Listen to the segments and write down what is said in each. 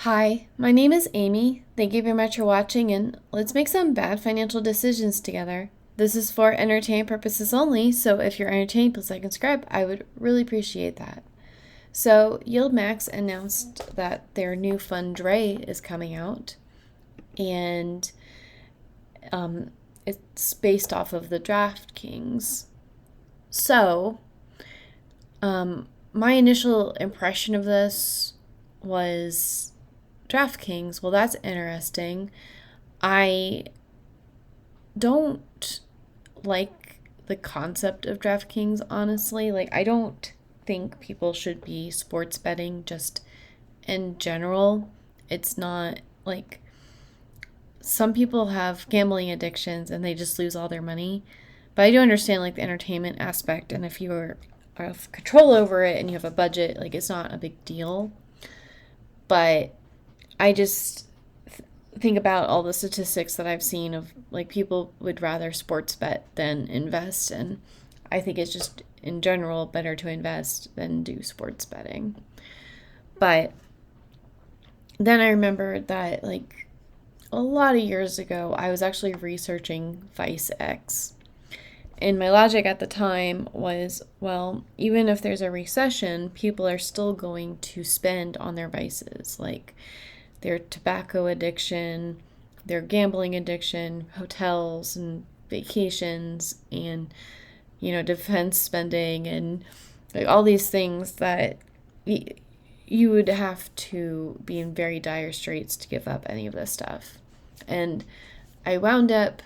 Hi, my name is Amy. Thank you very much for watching, and let's make some bad financial decisions together. This is for entertainment purposes only, so if you're entertained, please like and subscribe. I would really appreciate that. So, YieldMax announced that their new fund DRAY is coming out, and it's based off of the DraftKings. So, my initial impression of this was DraftKings. Well, that's interesting. I don't like the concept of DraftKings, honestly. Like, I don't think people should be sports betting just in general. It's not like some people have gambling addictions and they just lose all their money. But I do understand like the entertainment aspect, and if you have control over it and you have a budget, like it's not a big deal. But I just think about all the statistics that I've seen of like people would rather sports bet than invest, and I think it's just in general better to invest than do sports betting. But then I remembered that like a lot of years ago I was actually researching YieldMax. And my logic at the time was, well, even if there's a recession, people are still going to spend on their vices, like their tobacco addiction, their gambling addiction, hotels and vacations, and, defense spending, and like all these things that you would have to be in very dire straits to give up any of this stuff. And I wound up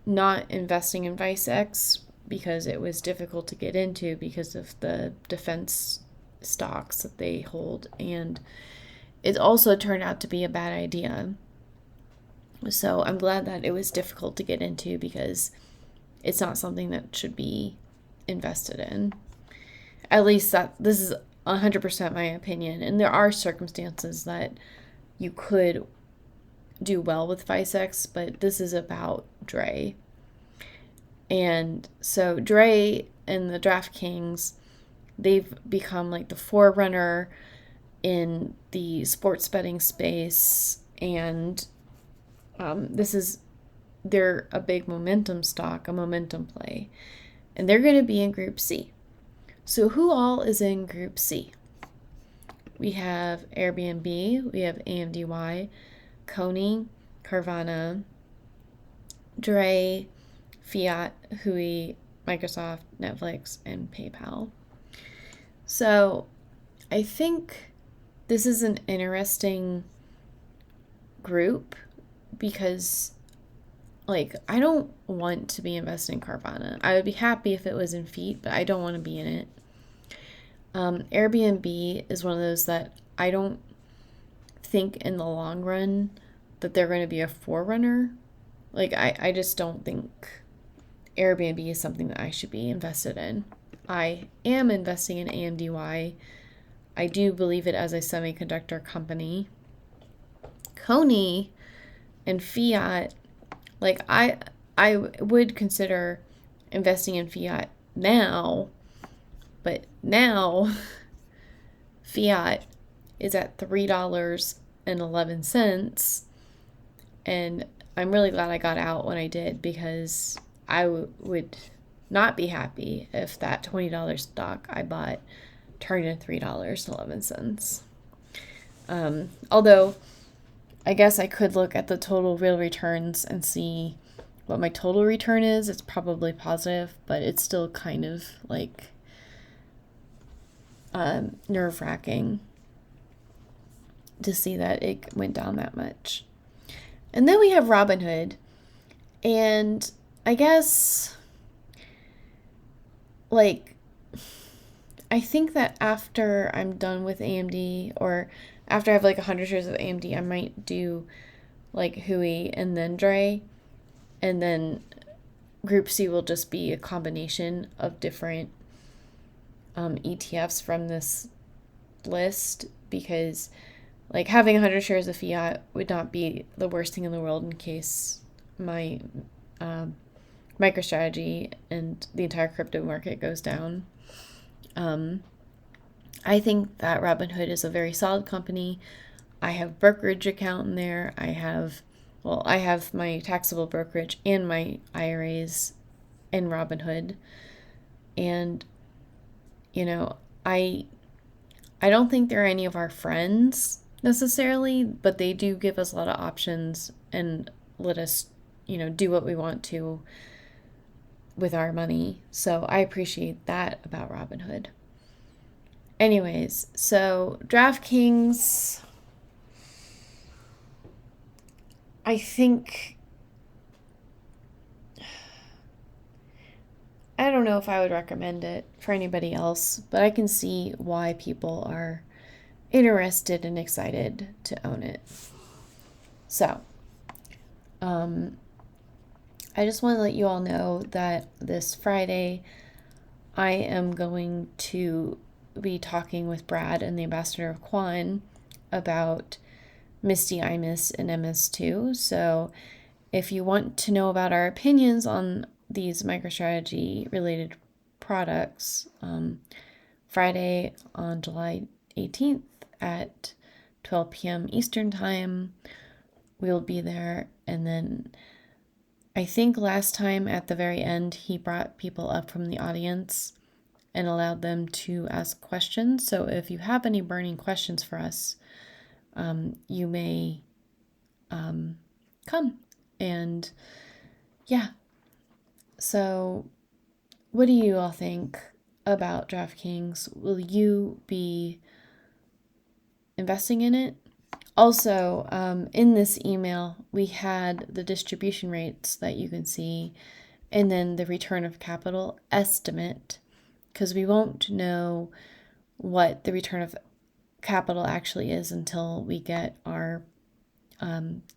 not investing in YieldMax because it was difficult to get into because of the defense stocks that they hold, and it also turned out to be a bad idea. So I'm glad that it was difficult to get into because it's not something that should be invested in. At least that this is 100% my opinion, and there are circumstances that you could do well with YieldMax, but this is about DRAY. And so DRAY and the DraftKings, they've become like the forerunner in the sports betting space, and they're a big momentum stock, a momentum play, and they're going to be in Group C. So who all is in Group C? We have Airbnb, we have AMDY, Coney, Carvana, DRAY, Fiat, Hui, Microsoft, Netflix, and PayPal. So I think this is an interesting group because, like, I don't want to be invested in Carvana. I would be happy if it was in Feet, but I don't want to be in it. Airbnb is one of those that I don't think in the long run that they're going to be a forerunner. Like, I just don't think Airbnb is something that I should be invested in. I am investing in AMDY. I do believe it as a semiconductor company. Coney and Fiat, like I would consider investing in Fiat now, but now Fiat is at $3.11, and I'm really glad I got out when I did because I would not be happy if that $20 stock I bought turned into $3.11. Although I guess I could look at the total real returns and see what my total return is. It's probably positive, but it's still kind of like nerve-wracking to see that it went down that much. And then we have Robinhood, and I guess like I think that after I'm done with AMD, or after I have like 100 shares of AMD, I might do like Hui and then DRAY, and then Group C will just be a combination of different ETFs from this list, because like having 100 shares of Fiat would not be the worst thing in the world in case my MicroStrategy and the entire crypto market goes down. I think that Robinhood is a very solid company. I have brokerage account in there. I have my taxable brokerage and my IRAs in Robinhood. And, you know, I I don't think they're any of our friends necessarily, but they do give us a lot of options and let us, do what we want to with our money. So I appreciate that about Robinhood. Anyways, so DraftKings, I think, I don't know if I would recommend it for anybody else, but I can see why people are interested and excited to own it. So, I just want to let you all know that this Friday I am going to be talking with Brad and the ambassador of Quan about Misty IMIS and MS2. So if you want to know about our opinions on these MicroStrategy related products, Friday on July 18th at 12 p.m. Eastern Time, we'll be there. And then I think last time at the very end, he brought people up from the audience and allowed them to ask questions. So if you have any burning questions for us, you may come. And yeah, so what do you all think about DraftKings? Will you be investing in it? Also, in this email, we had the distribution rates that you can see and then the return of capital estimate, because we won't know what the return of capital actually is until we get our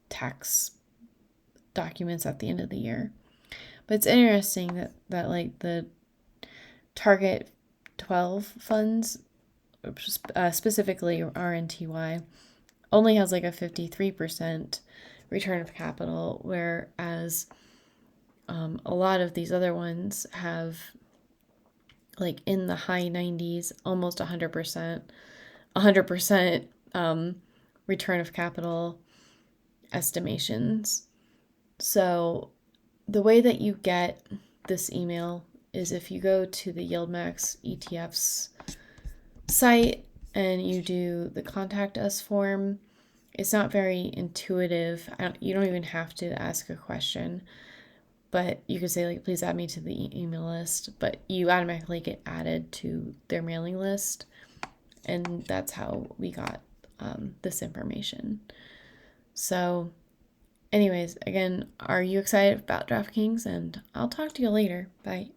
tax documents at the end of the year. But it's interesting that like the target 12 funds, specifically RNTY, only has like a 53% return of capital, whereas a lot of these other ones have like in the high 90s, almost 100% return of capital estimations. So the way that you get this email is if you go to the YieldMax ETF's site and you do the contact us form. It's not very intuitive. You don't even have to ask a question, but you could say like, please add me to the email list, but you automatically get added to their mailing list. And that's how we got this information. So anyways, again, are you excited about DraftKings? And I'll talk to you later. Bye.